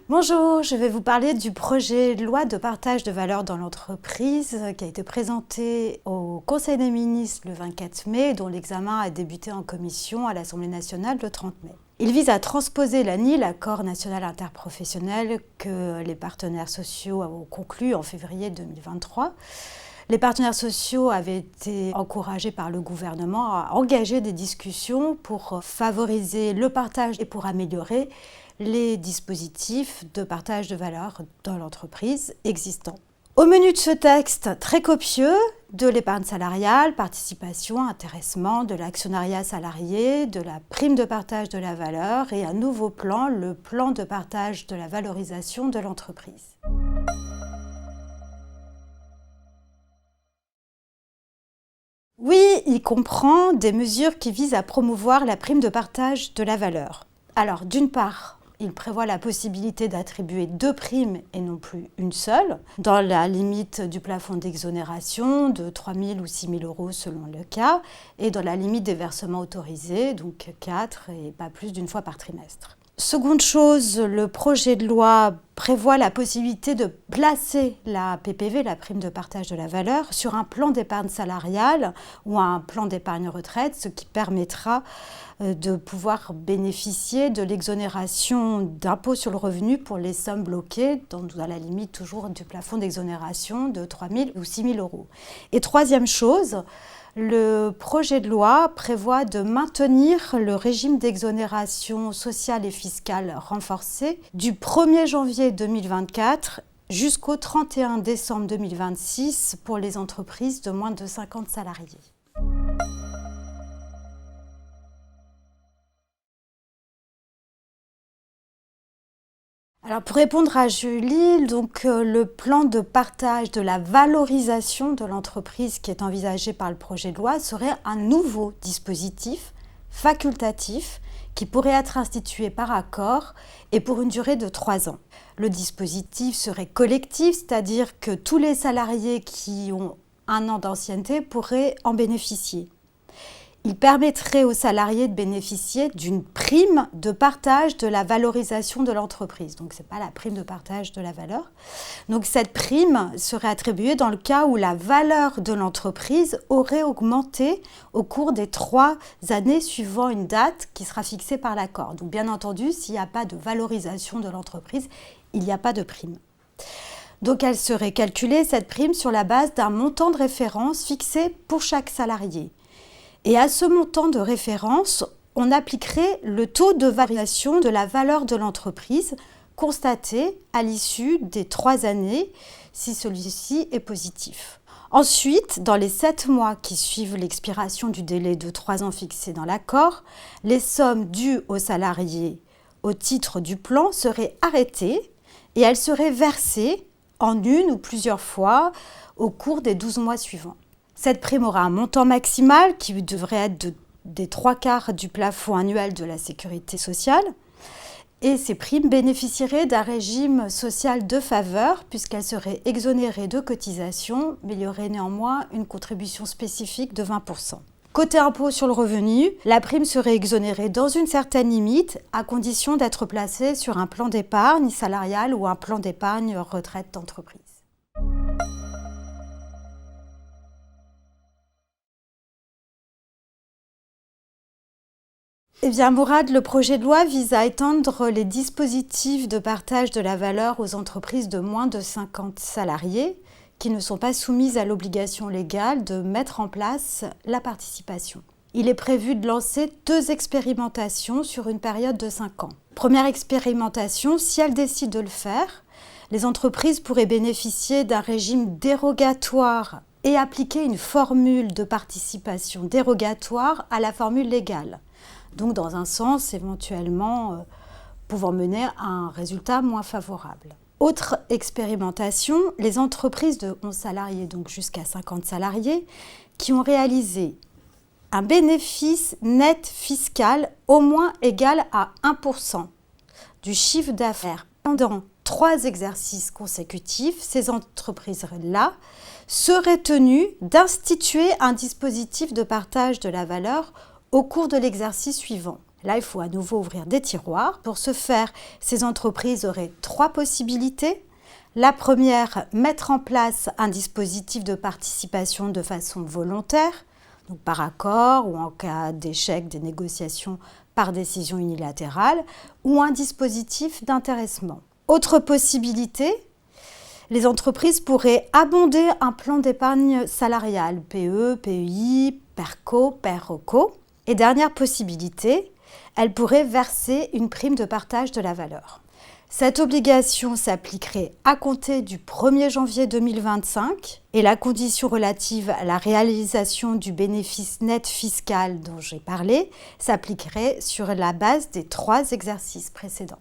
Bonjour, je vais vous parler du projet de loi de partage de valeur dans l'entreprise qui a été présenté au Conseil des ministres le 24 mai, dont l'examen a débuté en commission à l'Assemblée nationale le 30 mai. Il vise à transposer l'ANI, l'accord national interprofessionnel que les partenaires sociaux ont conclu en février 2023. Les partenaires sociaux avaient été encouragés par le gouvernement à engager des discussions pour favoriser le partage et pour améliorer les dispositifs de partage de valeur dans l'entreprise existants. Au menu de ce texte très copieux, de l'épargne salariale, participation, intéressement, de l'actionnariat salarié, de la prime de partage de la valeur et un nouveau plan, le plan de partage de la valorisation de l'entreprise. Oui, il comprend des mesures qui visent à promouvoir la prime de partage de la valeur. Alors, d'une part, il prévoit la possibilité d'attribuer 2 primes et non plus une seule, dans la limite du plafond d'exonération de 3 000 ou 6 000 euros selon le cas, et dans la limite des versements autorisés, donc 4 et pas plus d'une fois par trimestre. Seconde chose, le projet de loi prévoit la possibilité de placer la PPV, la prime de partage de la valeur, sur un plan d'épargne salariale ou un plan d'épargne retraite, ce qui permettra de pouvoir bénéficier de l'exonération d'impôt sur le revenu pour les sommes bloquées, dans la limite toujours du plafond d'exonération de 3 000 ou 6 000 euros. Et troisième chose, le projet de loi prévoit de maintenir le régime d'exonération sociale et fiscale renforcé du 1er janvier 2024 jusqu'au 31 décembre 2026 pour les entreprises de moins de 50 salariés. Alors pour répondre à Julie, le plan de partage de la valorisation de l'entreprise qui est envisagé par le projet de loi serait un nouveau dispositif facultatif qui pourrait être institué par accord et pour une durée de 3 ans. Le dispositif serait collectif, c'est-à-dire que tous les salariés qui ont 1 an d'ancienneté pourraient en bénéficier. Il permettrait aux salariés de bénéficier d'une prime de partage de la valorisation de l'entreprise. Donc, ce n'est pas la prime de partage de la valeur. Donc, cette prime serait attribuée dans le cas où la valeur de l'entreprise aurait augmenté au cours des 3 années suivant une date qui sera fixée par l'accord. Donc, bien entendu, s'il n'y a pas de valorisation de l'entreprise, il n'y a pas de prime. Donc, elle serait calculée, cette prime, sur la base d'un montant de référence fixé pour chaque salarié. Et à ce montant de référence, on appliquerait le taux de variation de la valeur de l'entreprise constaté à l'issue des 3 années si celui-ci est positif. Ensuite, dans les 7 mois qui suivent l'expiration du délai de 3 ans fixé dans l'accord, les sommes dues aux salariés au titre du plan seraient arrêtées et elles seraient versées en une ou plusieurs fois au cours des 12 mois suivants. Cette prime aura un montant maximal qui devrait être des 3/4 du plafond annuel de la sécurité sociale. Et ces primes bénéficieraient d'un régime social de faveur puisqu'elles seraient exonérées de cotisations, mais il y aurait néanmoins une contribution spécifique de 20%. Côté impôt sur le revenu, la prime serait exonérée dans une certaine limite à condition d'être placée sur un plan d'épargne salariale ou un plan d'épargne retraite d'entreprise. Eh bien, Mourad, le projet de loi vise à étendre les dispositifs de partage de la valeur aux entreprises de moins de 50 salariés qui ne sont pas soumises à l'obligation légale de mettre en place la participation. Il est prévu de lancer 2 expérimentations sur une période de 5 ans. Première expérimentation, si elles décident de le faire, les entreprises pourraient bénéficier d'un régime dérogatoire et appliquer une formule de participation dérogatoire à la formule légale. Donc dans un sens éventuellement pouvant mener à un résultat moins favorable. Autre expérimentation, les entreprises de 11 salariés, donc jusqu'à 50 salariés, qui ont réalisé un bénéfice net fiscal au moins égal à 1% du chiffre d'affaires pendant 3 exercices consécutifs, ces entreprises-là seraient tenues d'instituer un dispositif de partage de la valeur au cours de l'exercice suivant. Là, il faut à nouveau ouvrir des tiroirs. Pour ce faire, ces entreprises auraient 3 possibilités. La première, mettre en place un dispositif de participation de façon volontaire, donc par accord ou en cas d'échec des négociations par décision unilatérale, ou un dispositif d'intéressement. Autre possibilité, les entreprises pourraient abonder un plan d'épargne salariale, PE, PEI, PERCO, PERCO. Et dernière possibilité, elles pourraient verser une prime de partage de la valeur. Cette obligation s'appliquerait à compter du 1er janvier 2025 et la condition relative à la réalisation du bénéfice net fiscal dont j'ai parlé s'appliquerait sur la base des 3 exercices précédents.